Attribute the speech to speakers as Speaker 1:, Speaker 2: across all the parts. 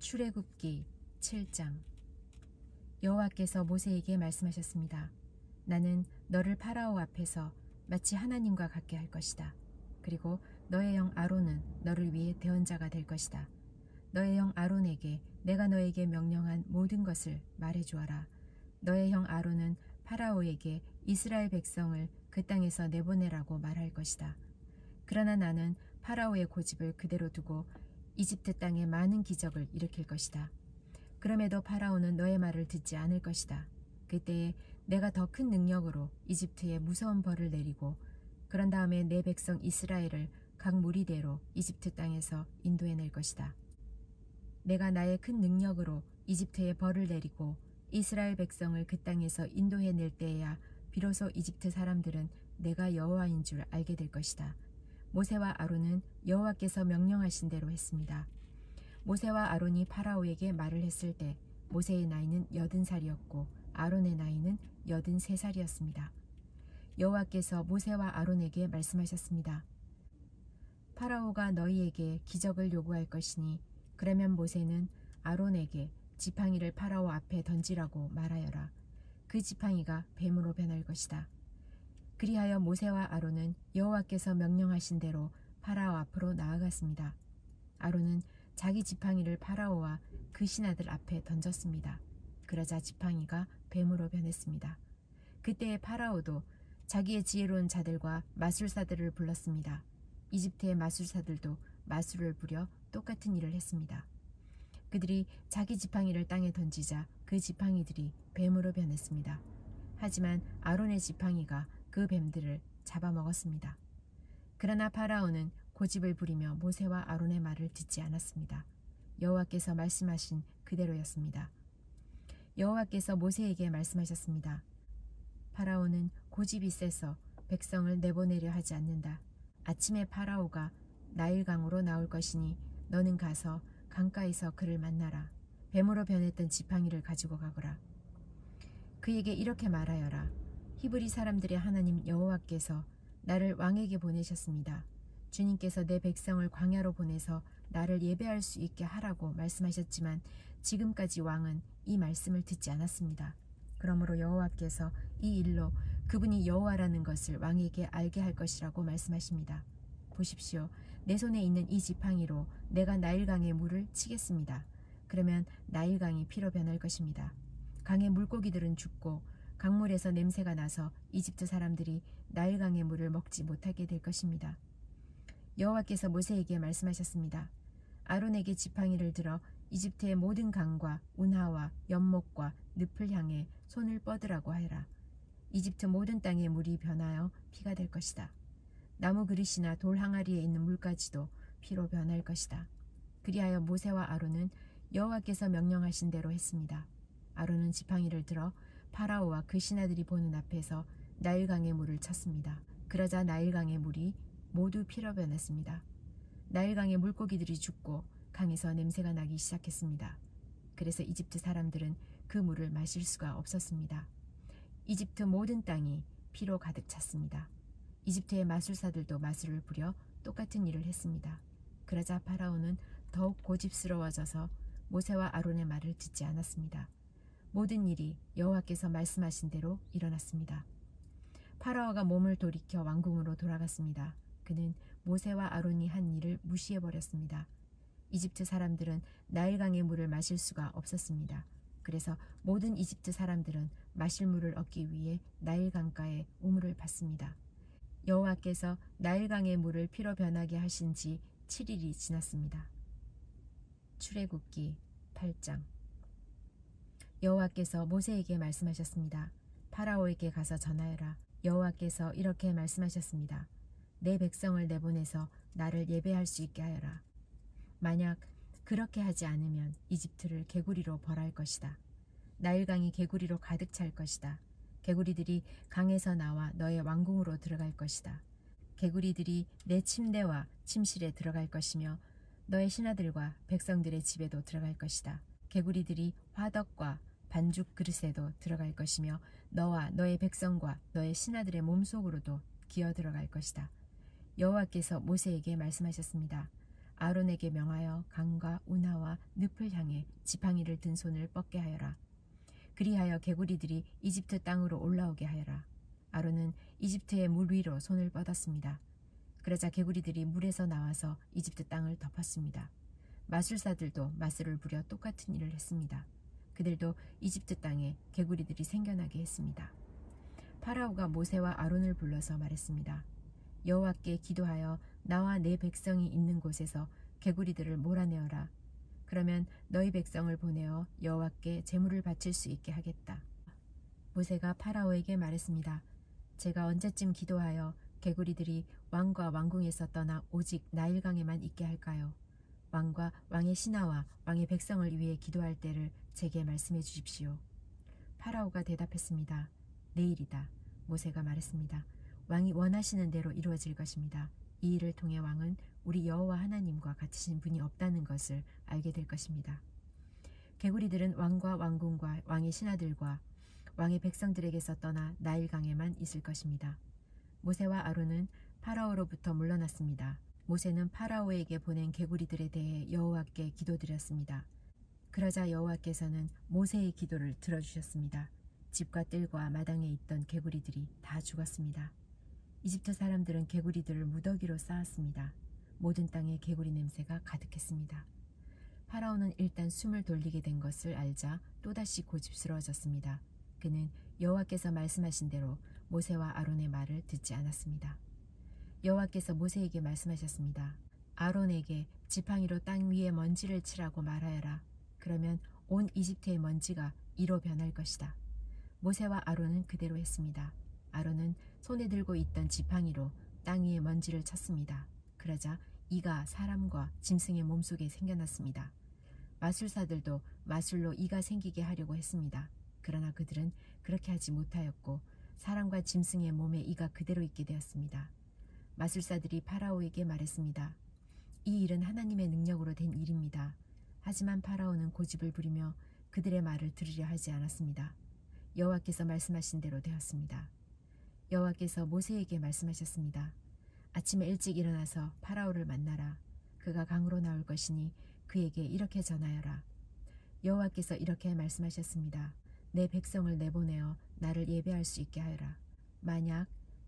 Speaker 1: 출애굽기 7장. 여호와께서 모세에게 말씀하셨습니다. 나는 너를 파라오 앞에서 마치 하나님과 같게 할 것이다. 그리고 너의 형 아론은 너를 위해 대언자가 될 것이다. 너의 형 아론에게 내가 너에게 명령한 모든 것을 말해주어라. 너의 형 아론은 파라오에게 이스라엘 백성을 그 땅에서 내보내라고 말할 것이다. 그러나 나는 파라오의 고집을 그대로 두고 이집트 땅에 많은 기적을 일으킬 것이다. 그럼에도 파라오는 너의 말을 듣지 않을 것이다. 그때에 내가 더 큰 능력으로 이집트에 무서운 벌을 내리고 그런 다음에 내 백성 이스라엘을 각 무리대로 이집트 땅에서 인도해낼 것이다. 내가 나의 큰 능력으로 이집트에 벌을 내리고 이스라엘 백성을 그 땅에서 인도해낼 때에야 비로소 이집트 사람들은 내가 여호와인 줄 알게 될 것이다. 모세와 아론은 여호와께서 명령하신 대로 했습니다. 모세와 아론이 파라오에게 말을 했을 때 모세의 나이는 80살이었고 아론의 나이는 83살이었습니다. 여호와께서 모세와 아론에게 말씀하셨습니다. 파라오가 너희에게 기적을 요구할 것이니 그러면 모세는 아론에게 지팡이를 파라오 앞에 던지라고 말하여라. 그 지팡이가 뱀으로 변할 것이다. 그리하여 모세와 아론은 여호와께서 명령하신 대로 파라오 앞으로 나아갔습니다. 아론은 자기 지팡이를 파라오와 그 신하들 앞에 던졌습니다. 그러자 지팡이가 뱀으로 변했습니다. 그때의 파라오도 자기의 지혜로운 자들과 마술사들을 불렀습니다. 이집트의 마술사들도 마술을 부려 똑같은 일을 했습니다. 그들이 자기 지팡이를 땅에 던지자 그 지팡이들이 뱀으로 변했습니다. 하지만 아론의 지팡이가 그 뱀들을 잡아먹었습니다. 그러나 파라오는 고집을 부리며 모세와 아론의 말을 듣지 않았습니다. 여호와께서 말씀하신 그대로였습니다. 여호와께서 모세에게 말씀하셨습니다. 파라오는 고집이 세서 백성을 내보내려 하지 않는다. 아침에 파라오가 나일강으로 나올 것이니 너는 가서 강가에서 그를 만나라. 뱀으로 변했던 지팡이를 가지고 가거라. 그에게 이렇게 말하여라. 히브리 사람들의 하나님 여호와께서 나를 왕에게 보내셨습니다. 주님께서 내 백성을 광야로 보내서 나를 예배할 수 있게 하라고 말씀하셨지만 지금까지 왕은 이 말씀을 듣지 않았습니다. 그러므로 여호와께서 이 일로 그분이 여호와라는 것을 왕에게 알게 할 것이라고 말씀하십니다. 보십시오. 내 손에 있는 이 지팡이로 내가 나일강의 물을 치겠습니다. 그러면 나일강이 피로 변할 것입니다. 강의 물고기들은 죽고 강물에서 냄새가 나서 이집트 사람들이 나일강의 물을 먹지 못하게 될 것입니다. 여호와께서 모세에게 말씀하셨습니다. 아론에게 지팡이를 들어 이집트의 모든 강과 운하와 연못과 늪을 향해 손을 뻗으라고 하여라. 이집트 모든 땅의 물이 변하여 피가 될 것이다. 나무 그릇이나 돌 항아리에 있는 물까지도 피로 변할 것이다. 그리하여 모세와 아론은 여호와께서 명령하신 대로 했습니다. 아론은 지팡이를 들어 파라오와 그 신하들이 보는 앞에서 나일강의 물을 쳤습니다. 그러자 나일강의 물이 모두 피로 변했습니다. 나일강의 물고기들이 죽고 강에서 냄새가 나기 시작했습니다. 그래서 이집트 사람들은 그 물을 마실 수가 없었습니다. 이집트 모든 땅이 피로 가득 찼습니다. 이집트의 마술사들도 마술을 부려 똑같은 일을 했습니다. 그러자 파라오는 더욱 고집스러워져서 모세와 아론의 말을 듣지 않았습니다. 모든 일이 여호와께서 말씀하신 대로 일어났습니다. 파라오가 몸을 돌이켜 왕궁으로 돌아갔습니다. 그는 모세와 아론이 한 일을 무시해버렸습니다. 이집트 사람들은 나일강의 물을 마실 수가 없었습니다. 그래서 모든 이집트 사람들은 마실 물을 얻기 위해 나일강가에 우물을 팠습니다. 여호와께서 나일강의 물을 피로 변하게 하신 지 7일이 지났습니다. 출애굽기 8장. 여호와께서 모세에게 말씀하셨습니다. 파라오에게 가서 전하여라. 여호와께서 이렇게 말씀하셨습니다. 내 백성을 내보내서 나를 예배할 수 있게 하여라. 만약 그렇게 하지 않으면 이집트를 개구리로 벌할 것이다. 나일강이 개구리로 가득 찰 것이다. 개구리들이 강에서 나와 너의 왕궁으로 들어갈 것이다. 개구리들이 내 침대와 침실에 들어갈 것이며 너의 신하들과 백성들의 집에도 들어갈 것이다. 개구리들이 화덕과 반죽 그릇에도 들어갈 것이며 너와 너의 백성과 너의 신하들의 몸속으로도 기어 들어갈 것이다. 여호와께서 모세에게 말씀하셨습니다. 아론에게 명하여 강과 운하와 늪을 향해 지팡이를 든 손을 뻗게 하여라. 그리하여 개구리들이 이집트 땅으로 올라오게 하여라. 아론은 이집트의 물 위로 손을 뻗었습니다. 그러자 개구리들이 물에서 나와서 이집트 땅을 덮었습니다. 마술사들도 마술을 부려 똑같은 일을 했습니다. 그들도 이집트 땅에 개구리들이 생겨나게 했습니다. 파라오가 모세와 아론을 불러서 말했습니다. 여호와께 기도하여 나와 내 백성이 있는 곳에서 개구리들을 몰아내어라. 그러면 너희 백성을 보내어 여호와께 제물을 바칠 수 있게 하겠다. 모세가 파라오에게 말했습니다. 제가 언제쯤 기도하여 개구리들이 왕과 왕궁에서 떠나 오직 나일강에만 있게 할까요? 왕과 왕의 신하와 왕의 백성을 위해 기도할 때를 제게 말씀해 주십시오. 파라오가 대답했습니다. 내일이다. 모세가 말했습니다. 왕이 원하시는 대로 이루어질 것입니다. 이 일을 통해 왕은 우리 여호와 하나님과 같으신 분이 없다는 것을 알게 될 것입니다. 개구리들은 왕과 왕궁과 왕의 신하들과 왕의 백성들에게서 떠나 나일강에만 있을 것입니다. 모세와 아론은 파라오로부터 물러났습니다. 모세는 파라오에게 보낸 개구리들에 대해 여호와께 기도드렸습니다. 그러자 여호와께서는 모세의 기도를 들어주셨습니다. 집과 뜰과 마당에 있던 개구리들이 다 죽었습니다. 이집트 사람들은 개구리들을 무더기로 쌓았습니다. 모든 땅에 개구리 냄새가 가득했습니다. 파라오는 일단 숨을 돌리게 된 것을 알자 또다시 고집스러워졌습니다. 그는 여호와께서 말씀하신 대로 모세와 아론의 말을 듣지 않았습니다. 여호와께서 모세에게 말씀하셨습니다. 아론에게 지팡이로 땅 위에 먼지를 치라고 말하여라. 그러면 온 이집트의 먼지가 이로 변할 것이다. 모세와 아론은 그대로 했습니다. 아론은 손에 들고 있던 지팡이로 땅 위에 먼지를 쳤습니다. 그러자 이가 사람과 짐승의 몸속에 생겨났습니다. 마술사들도 마술로 이가 생기게 하려고 했습니다. 그러나 그들은 그렇게 하지 못하였고 사람과 짐승의 몸에 이가 그대로 있게 되었습니다. 마술사들이 파라오에게 말했습니다. 이 일은 하나님의 능력으로 된 일입니다. 하지만 파라오는 고집을 부리며 그들의 말을 들으려 하지 않았습니다. 여호와께서 말씀하신 대로 되었습니다. 여호와께서 모세에게 말씀하셨습니다. 아침에 일찍 일어나서 파라오를 만나라. 그가 강으로 나올 것이니 그에게 이렇게 전하여라. 여호와께서 이렇게 말씀하셨습니다. 내 백성을 내보내어 나를 예배할 수 있게 하여라. 만약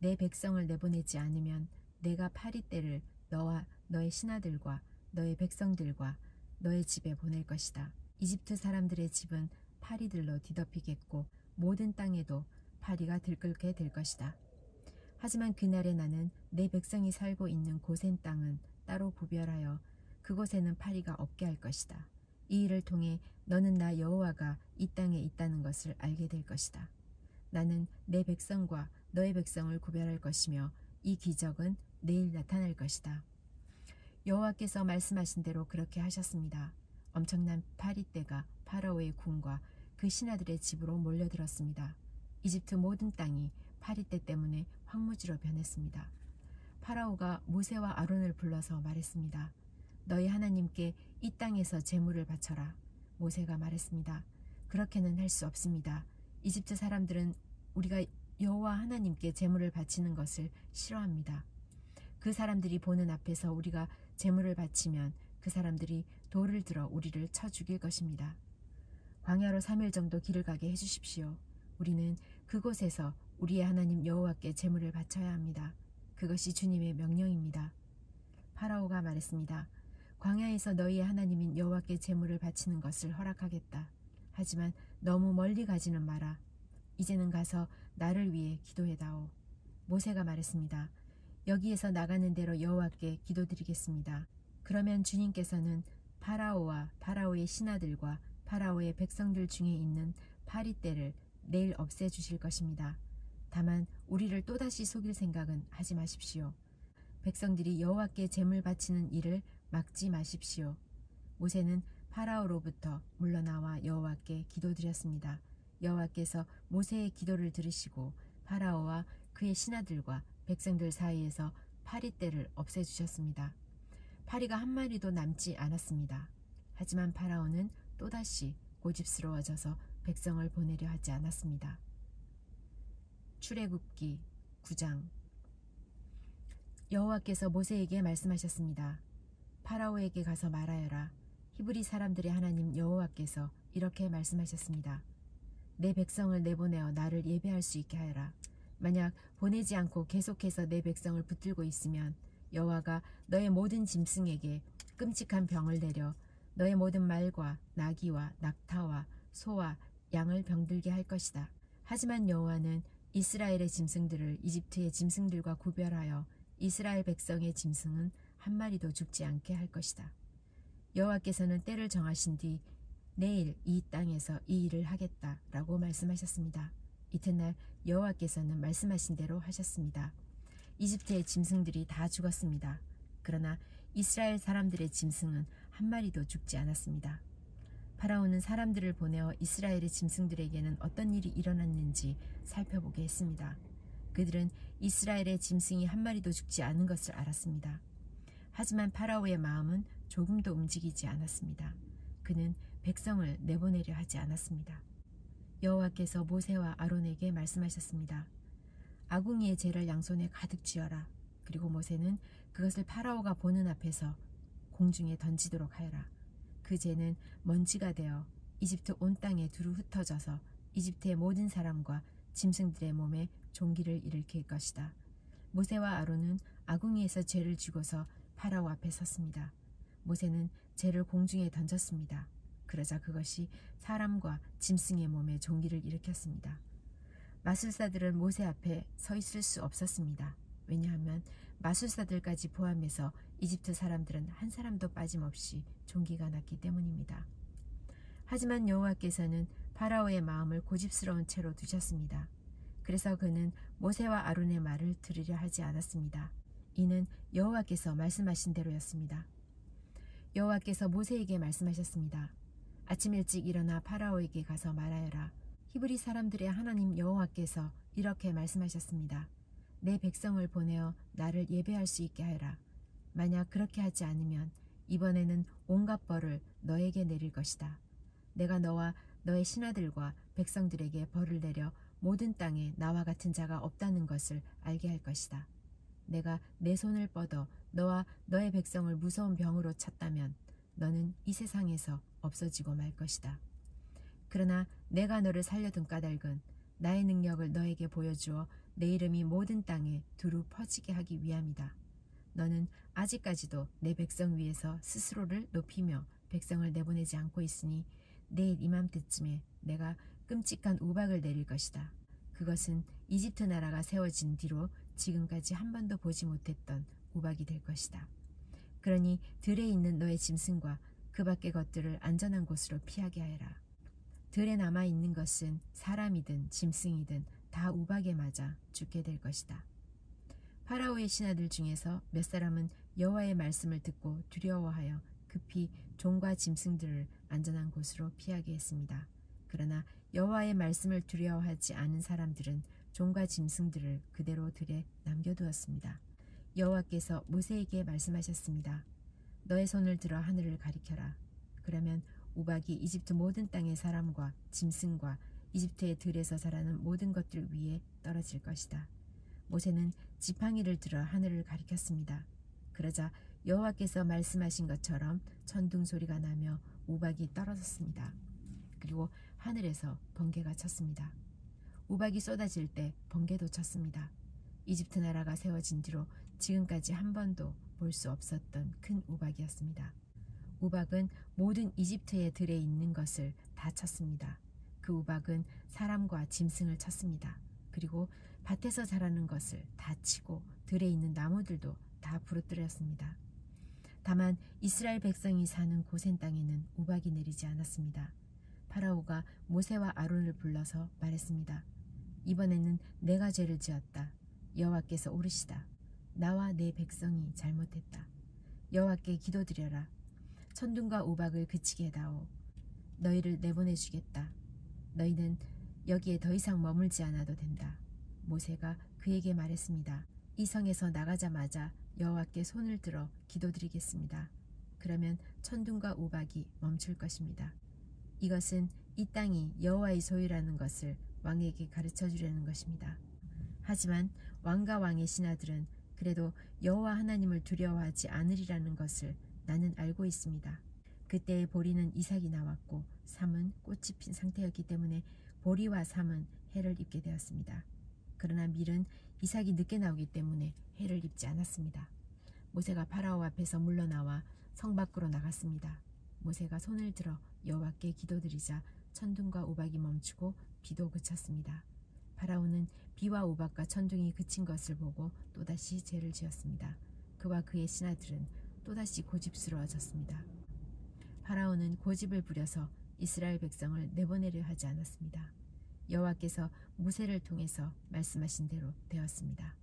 Speaker 1: 내 백성을 내보내지 않으면 내가 파리떼를 너와 너의 신하들과 너의 백성들과 너의 집에 보낼 것이다. 이집트 사람들의 집은 파리들로 뒤덮이겠고 모든 땅에도 파리가 들끓게 될 것이다. 하지만 그날에 나는 내 백성이 살고 있는 고센 땅은 따로 구별하여 그곳에는 파리가 없게 할 것이다. 이 일을 통해 너는 나 여호와가 이 땅에 있다는 것을 알게 될 것이다. 나는 내 백성과 너의 백성을 구별할 것이며 이 기적은 내일 나타날 것이다. 여호와께서 말씀하신 대로 그렇게 하셨습니다. 엄청난 파리떼가 파라오의 궁과 그 신하들의 집으로 몰려들었습니다. 이집트 모든 땅이 파리떼 때문에 황무지로 변했습니다. 파라오가 모세와 아론을 불러서 말했습니다. 너희 하나님께 이 땅에서 제물을 바쳐라. 모세가 말했습니다. 그렇게는 할 수 없습니다. 이집트 사람들은 우리가 여호와 하나님께 제물을 바치는 것을 싫어합니다. 그 사람들이 보는 앞에서 우리가 제물을 바치면 그 사람들이 돌을 들어 우리를 쳐 죽일 것입니다. 광야로 3일 정도 길을 가게 해주십시오. 우리는 그곳에서 우리의 하나님 여호와께 제물을 바쳐야 합니다. 그것이 주님의 명령입니다. 파라오가 말했습니다. 광야에서 너희의 하나님인 여호와께 제물을 바치는 것을 허락하겠다. 하지만 너무 멀리 가지는 마라. 이제는 가서 나를 위해 기도해다오. 모세가 말했습니다. 여기에서 나가는 대로 여호와께 기도드리겠습니다. 그러면 주님께서는 파라오와 파라오의 신하들과 파라오의 백성들 중에 있는 파리떼를 내일 없애주실 것입니다. 다만 우리를 또다시 속일 생각은 하지 마십시오. 백성들이 여호와께 제물 바치는 일을 막지 마십시오. 모세는 파라오로부터 물러나와 여호와께 기도드렸습니다. 여호와께서 모세의 기도를 들으시고 파라오와 그의 신하들과 백성들 사이에서 파리떼를 없애주셨습니다. 파리가 한 마리도 남지 않았습니다. 하지만 파라오는 또다시 고집스러워져서 백성을 보내려 하지 않았습니다. 출애굽기 9장. 여호와께서 모세에게 말씀하셨습니다. 파라오에게 가서 말하여라. 히브리 사람들의 하나님 여호와께서 이렇게 말씀하셨습니다. 내 백성을 내보내어 나를 예배할 수 있게 하여라. 만약 보내지 않고 계속해서 내 백성을 붙들고 있으면 여호와가 너의 모든 짐승에게 끔찍한 병을 내려 너의 모든 말과 나귀와 낙타와 소와 양을 병들게 할 것이다. 하지만 여호와는 이스라엘의 짐승들을 이집트의 짐승들과 구별하여 이스라엘 백성의 짐승은 한 마리도 죽지 않게 할 것이다. 여호와께서는 때를 정하신 뒤 내일 이 땅에서 이 일을 하겠다라고 말씀하셨습니다. 이튿날 여호와께서는 말씀하신 대로 하셨습니다. 이집트의 짐승들이 다 죽었습니다. 그러나 이스라엘 사람들의 짐승은 한 마리도 죽지 않았습니다. 파라오는 사람들을 보내어 이스라엘의 짐승들에게는 어떤 일이 일어났는지 살펴보게 했습니다. 그들은 이스라엘의 짐승이 한 마리도 죽지 않은 것을 알았습니다. 하지만 파라오의 마음은 조금도 움직이지 않았습니다. 그는 백성을 내보내려 하지 않았습니다. 여호와께서 모세와 아론에게 말씀하셨습니다. 아궁이의 재를 양손에 가득 쥐어라. 그리고 모세는 그것을 파라오가 보는 앞에서 공중에 던지도록 하여라. 그 재는 먼지가 되어 이집트 온 땅에 두루 흩어져서 이집트의 모든 사람과 짐승들의 몸에 종기를 일으킬 것이다. 모세와 아론은 아궁이에서 재를 쥐고서 파라오 앞에 섰습니다. 모세는 재를 공중에 던졌습니다. 그러자 그것이 사람과 짐승의 몸에 종기를 일으켰습니다. 마술사들은 모세 앞에 서 있을 수 없었습니다. 왜냐하면 마술사들까지 포함해서 이집트 사람들은 한 사람도 빠짐없이 종기가 났기 때문입니다. 하지만 여호와께서는 파라오의 마음을 고집스러운 채로 두셨습니다. 그래서 그는 모세와 아론의 말을 들으려 하지 않았습니다. 이는 여호와께서 말씀하신 대로였습니다. 여호와께서 모세에게 말씀하셨습니다. 아침 일찍 일어나 파라오에게 가서 말하여라. 히브리 사람들의 하나님 여호와께서 이렇게 말씀하셨습니다. 내 백성을 보내어 나를 예배할 수 있게 하여라. 만약 그렇게 하지 않으면 이번에는 온갖 벌을 너에게 내릴 것이다. 내가 너와 너의 신하들과 백성들에게 벌을 내려 모든 땅에 나와 같은 자가 없다는 것을 알게 할 것이다. 내가 내 손을 뻗어 너와 너의 백성을 무서운 병으로 쳤다면 너는 이 세상에서 없어지고 말 것이다. 그러나 내가 너를 살려둔 까닭은 나의 능력을 너에게 보여주어 내 이름이 모든 땅에 두루 퍼지게 하기 위함이다. 너는 아직까지도 내 백성 위에서 스스로를 높이며 백성을 내보내지 않고 있으니 내일 이맘때쯤에 내가 끔찍한 우박을 내릴 것이다. 그것은 이집트 나라가 세워진 뒤로 지금까지 한 번도 보지 못했던 우박이 될 것이다. 그러니 들에 있는 너의 짐승과 그 밖의 것들을 안전한 곳으로 피하게 하여라. 들에 남아있는 것은 사람이든 짐승이든 다 우박에 맞아 죽게 될 것이다. 파라오의 신하들 중에서 몇 사람은 여호와의 말씀을 듣고 두려워하여 급히 종과 짐승들을 안전한 곳으로 피하게 했습니다. 그러나 여호와의 말씀을 두려워하지 않은 사람들은 종과 짐승들을 그대로 들에 남겨두었습니다. 여호와께서 모세에게 말씀하셨습니다. 너의 손을 들어 하늘을 가리켜라. 그러면 우박이 이집트 모든 땅의 사람과 짐승과 이집트의 들에서 자라는 모든 것들 위에 떨어질 것이다. 모세는 지팡이를 들어 하늘을 가리켰습니다. 그러자 여호와께서 말씀하신 것처럼 천둥 소리가 나며 우박이 떨어졌습니다. 그리고 하늘에서 번개가 쳤습니다. 우박이 쏟아질 때 번개도 쳤습니다. 이집트 나라가 세워진 뒤로 지금까지 한 번도 볼 수 없었던 큰 우박이었습니다. 우박은 모든 이집트의 들에 있는 것을 다 쳤습니다. 그 우박은 사람과 짐승을 쳤습니다. 그리고 밭에서 자라는 것을 다 치고 들에 있는 나무들도 다 부러뜨렸습니다. 다만 이스라엘 백성이 사는 고센 땅에는 우박이 내리지 않았습니다. 파라오가 모세와 아론을 불러서 말했습니다. 이번에는 내가 죄를 지었다. 여호와께서 오르시다. 나와 내 백성이 잘못했다. 여호와께 기도드려라. 천둥과 우박을 그치게 해다오. 너희를 내보내주겠다. 너희는 여기에 더 이상 머물지 않아도 된다. 모세가 그에게 말했습니다. 이 성에서 나가자마자 여호와께 손을 들어 기도드리겠습니다. 그러면 천둥과 우박이 멈출 것입니다. 이것은 이 땅이 여호와의 소유라는 것을 왕에게 가르쳐 주려는 것입니다. 하지만 왕과 왕의 신하들은 그래도 여호와 하나님을 두려워하지 않으리라는 것을 나는 알고 있습니다. 그때의 보리는 이삭이 나왔고 삼은 꽃이 핀 상태였기 때문에 보리와 삼은 해를 입게 되었습니다. 그러나 밀은 이삭이 늦게 나오기 때문에 해를 입지 않았습니다. 모세가 파라오 앞에서 물러나와 성 밖으로 나갔습니다. 모세가 손을 들어 여호와께 기도드리자 천둥과 우박이 멈추고 비도 그쳤습니다. 파라오는 비와 우박과 천둥이 그친 것을 보고 또다시 죄를 지었습니다. 그와 그의 신하들은 또다시 고집스러워졌습니다. 파라오는 고집을 부려서 이스라엘 백성을 내보내려 하지 않았습니다. 여호와께서 모세를 통해서 말씀하신 대로 되었습니다.